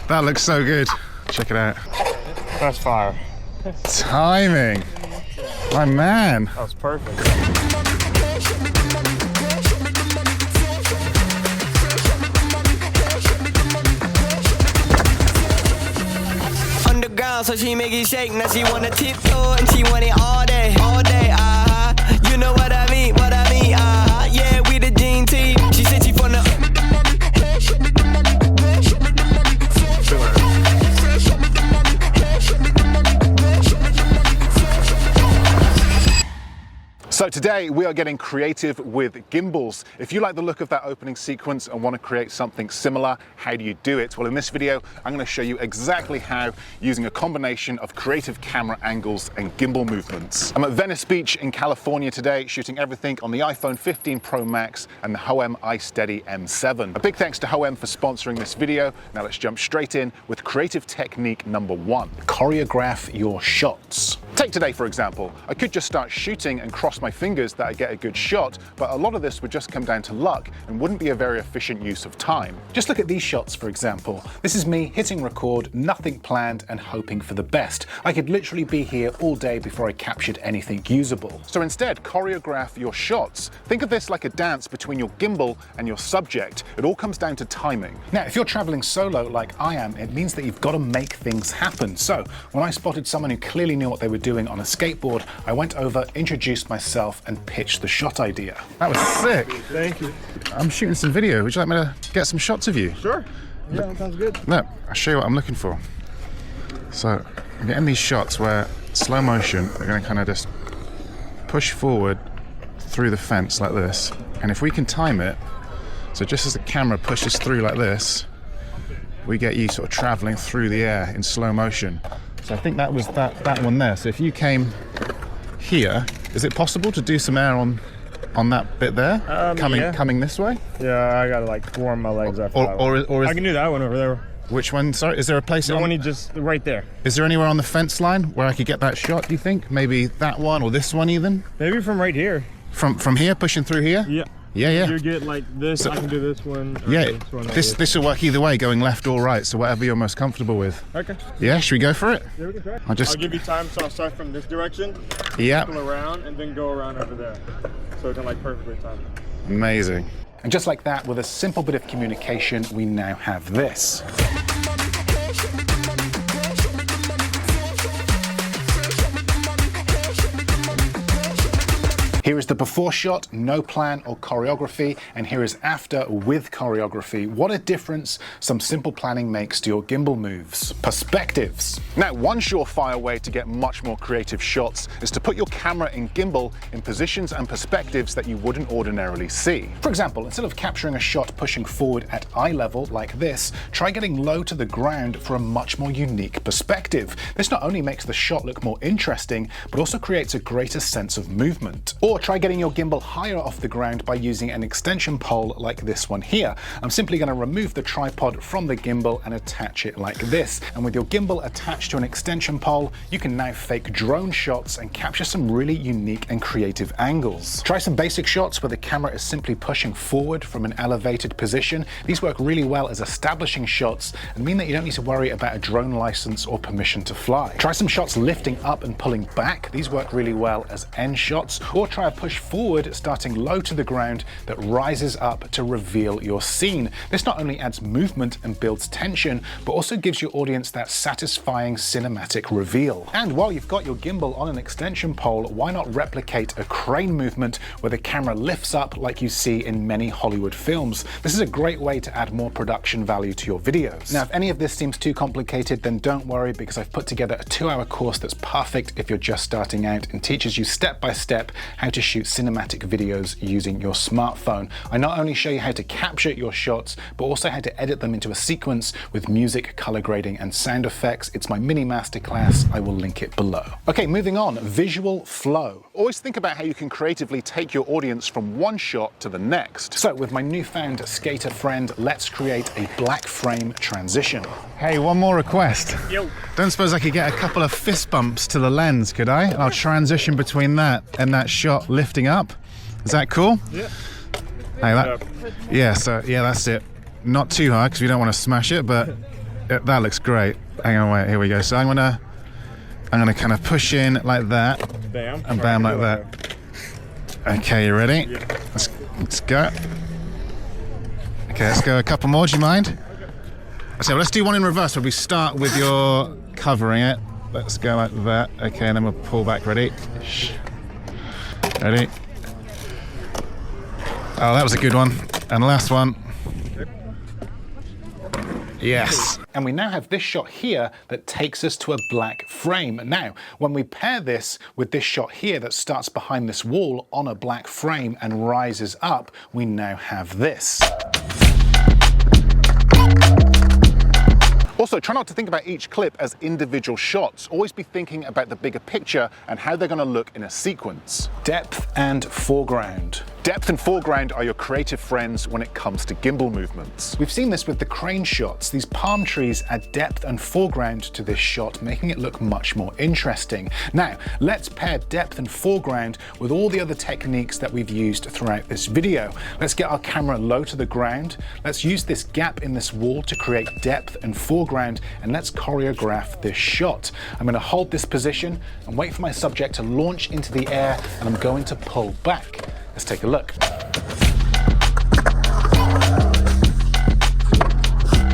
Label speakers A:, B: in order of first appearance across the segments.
A: That looks so good. Check it out.
B: That's fire.
A: Timing. My man.
B: That was perfect.
C: Underground, so she make it shake. Now she wanna tiptoe and she want it all day, You know what I mean, Yeah, we the Gene team. She said she from the.
A: So today we are getting creative with gimbals. If you like the look of that opening sequence and want to create something similar, how do you do it? Well, in this video, I'm going to show you exactly how, using a combination of creative camera angles and gimbal movements. I'm at Venice Beach in California today, shooting everything on the iPhone 15 Pro Max and the Hoem iSteady M7. A big thanks to Hoem for sponsoring this video. Now let's jump straight in with creative technique number 1. Choreograph your shots. Take today, for example. I could just start shooting and cross my fingers that I get a good shot, but a lot of this would just come down to luck and wouldn't be a very efficient use of time. Just look at these shots, for example. This is me hitting record, nothing planned, and hoping for the best. I could literally be here all day before I captured anything usable. So instead, choreograph your shots. Think of this like a dance between your gimbal and your subject. It all comes down to timing. Now, if you're traveling solo like I am, it means that you've got to make things happen. So when I spotted someone who clearly knew what they were doing on a skateboard, I went over, introduced myself, and pitched the shot idea. That was sick.
B: Thank you.
A: I'm shooting some video. Would you like me to get some shots of you?
B: Sure. Yeah, that sounds good.
A: Look, I'll show you what I'm looking for. So I'm getting these shots where slow motion, we're going to kind of just push forward through the fence like this. And if we can time it, so just as the camera pushes through like this, we get you sort of traveling through the air in slow motion. So I think that was that one there. So if you came here, is it possible to do some air on that bit there? Coming this way?
B: Yeah, I gotta like warm my legs after that one.
A: Or
B: I can do that one over there.
A: Which one? Sorry, is there a place?
B: The one you just right there.
A: Is there anywhere on the fence line where I could get that shot, do you think? Maybe that one or this one even?
B: Maybe from right here.
A: From here, pushing through here?
B: Yeah.
A: Yeah.
B: You get like this, so, I can do this one.
A: Yeah, this will work either way, going left or right, so whatever you're most comfortable with.
B: Okay.
A: Yeah, should we go for it?
B: Yeah, we can try.
A: I'll
B: give you time, so I'll start from this direction, circle around, and then go around over there. So it can like perfectly time it.
A: Amazing. And just like that, with a simple bit of communication, we now have this. Here is the before shot, no plan or choreography, and here is after with choreography. What a difference some simple planning makes to your gimbal moves. Perspectives. Now, one surefire way to get much more creative shots is to put your camera and gimbal in positions and perspectives that you wouldn't ordinarily see. For example, instead of capturing a shot pushing forward at eye level like this, try getting low to the ground for a much more unique perspective. This not only makes the shot look more interesting, but also creates a greater sense of movement. Or try getting your gimbal higher off the ground by using an extension pole like this one here. I'm simply going to remove the tripod from the gimbal and attach it like this. And with your gimbal attached to an extension pole, you can now fake drone shots and capture some really unique and creative angles. Try some basic shots where the camera is simply pushing forward from an elevated position. These work really well as establishing shots and mean that you don't need to worry about a drone license or permission to fly. Try some shots lifting up and pulling back. These work really well as end shots. Or try a push forward, starting low to the ground, that rises up to reveal your scene. This not only adds movement and builds tension, but also gives your audience that satisfying cinematic reveal. And while you've got your gimbal on an extension pole, why not replicate a crane movement where the camera lifts up like you see in many Hollywood films? This is a great way to add more production value to your videos. Now, if any of this seems too complicated, then don't worry, because I've put together a 2-hour course that's perfect if you're just starting out and teaches you step by step how to shoot cinematic videos using your smartphone. I not only show you how to capture your shots, but also how to edit them into a sequence with music, color grading, and sound effects. It's my mini masterclass. I will link it below. Okay, moving on, visual flow. Always think about how you can creatively take your audience from one shot to the next. So with my newfound skater friend, let's create a black frame transition. Hey, one more request.
B: Yo.
A: Don't suppose I could get a couple of fist bumps to the lens, could I? I'll transition between that and that shot lifting up. Is that cool?
B: Yeah.
A: Hey, yeah, so yeah, that's it. Not too high because we don't want to smash it, but That looks great. Hang on, wait, here we go. So I'm gonna kind of push in like that.
B: Bam.
A: And bam like that. Okay, you ready?
B: Yeah.
A: Let's go. Okay, let's go a couple more, do you mind? So let's do one in reverse where we start with your covering it. Let's go like that. Okay, and then we'll pull back. Ready? Ready? Oh, that was a good one. And the last one. Yes. And we now have this shot here that takes us to a black frame. Now, when we pair this with this shot here that starts behind this wall on a black frame and rises up, we now have this. Also, try not to think about each clip as individual shots. Always be thinking about the bigger picture and how they're going to look in a sequence. Depth and foreground. Depth and foreground are your creative friends when it comes to gimbal movements. We've seen this with the crane shots. These palm trees add depth and foreground to this shot, making it look much more interesting. Now, let's pair depth and foreground with all the other techniques that we've used throughout this video. Let's get our camera low to the ground. Let's use this gap in this wall to create depth and foreground, and let's choreograph this shot. I'm going to hold this position and wait for my subject to launch into the air, and I'm going to pull back. Let's take a look.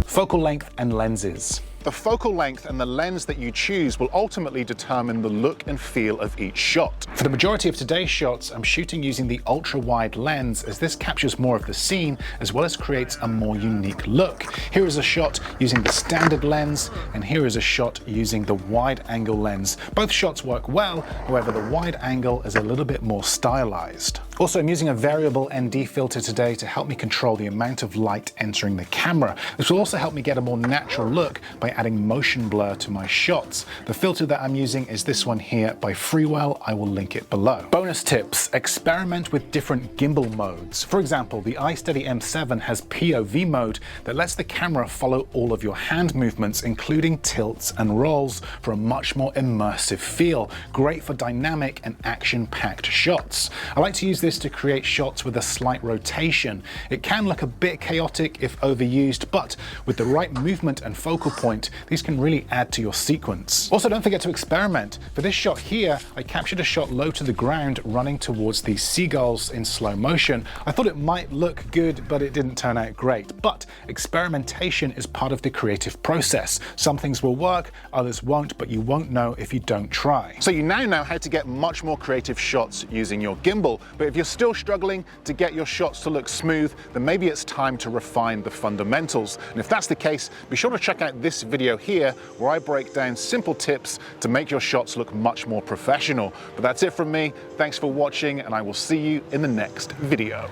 A: Focal length and lenses. The focal length and the lens that you choose will ultimately determine the look and feel of each shot. For the majority of today's shots, I'm shooting using the ultra-wide lens, as this captures more of the scene as well as creates a more unique look. Here is a shot using the standard lens, and here is a shot using the wide-angle lens. Both shots work well, however the wide angle is a little bit more stylized. Also, I'm using a variable ND filter today to help me control the amount of light entering the camera. This will also help me get a more natural look by adding motion blur to my shots. The filter that I'm using is this one here by Freewell. I will link it below. Bonus tips: experiment with different gimbal modes. For example, the iSteady M7 has POV mode that lets the camera follow all of your hand movements, including tilts and rolls, for a much more immersive feel. Great for dynamic and action-packed shots. I like to use this to create shots with a slight rotation. It can look a bit chaotic if overused, but with the right movement and focal point, these can really add to your sequence. Also, don't forget to experiment. For this shot here, I captured a shot low to the ground running towards these seagulls in slow motion. I thought it might look good, but it didn't turn out great. But experimentation is part of the creative process. Some things will work, others won't, but you won't know if you don't try. So you now know how to get much more creative shots using your gimbal, but if you're still struggling to get your shots to look smooth, then maybe it's time to refine the fundamentals. And if that's the case, be sure to check out this video here where I break down simple tips to make your shots look much more professional. But that's it from me. Thanks for watching, and I will see you in the next video.